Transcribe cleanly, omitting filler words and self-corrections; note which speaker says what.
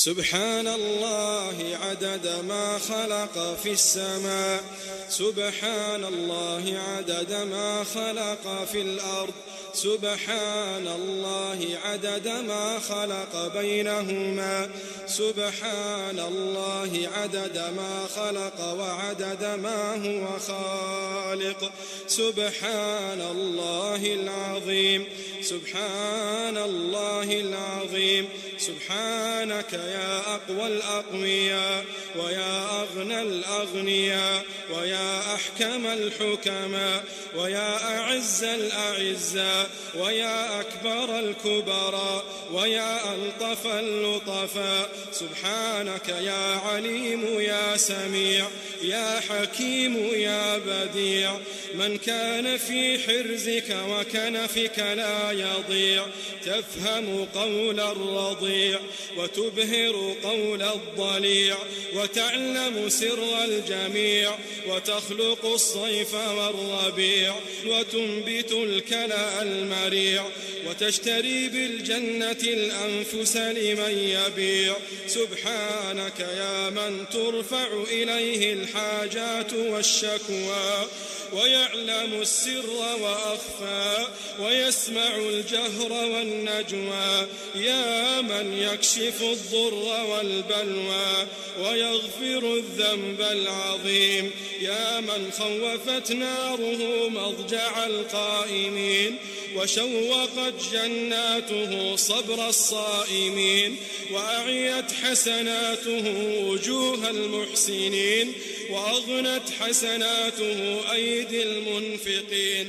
Speaker 1: سبحان الله عدد ما خلق في السماء، سبحان الله عدد ما خلق في الأرض، سبحان الله عدد ما خلق بينهما، سبحان الله عدد ما خلق وعدد ما هو خالق، سبحان الله العظيم، سبحان الله العظيم. سبحانك يا أقوى الأقوياء ويا أغنى الأغنياء ويا أحكم الحكماء ويا أعز الأعزاء ويا أكبر الكبراء ويا ألطف اللطفاء. سبحانك يا عليم يا سميع يا حكيم يا بديع، من كان في حرزك وكنفك لا يضيع، تفهم قول الرضيع وتبهر قول الضليع، وتعلم سر الجميع، وتخلق الصيف والربيع، وتنبت الكلأ المريع، وتشتري بالجنة الأنفس لمن يبيع. سبحانك يا من ترفع إليه الحاجات والشكوى، ويعلم السر وأخفى، ويسمع الجهر والنجوى، يا من يكشف الضر والبلوى ويغفر الذنب العظيم، يا من خوفت ناره مضجع القائمين، وشوقت جناته صبر الصائمين، وأعيت حسناته وجوه المحسنين، وأغنت حسناته أيدي المنفقين.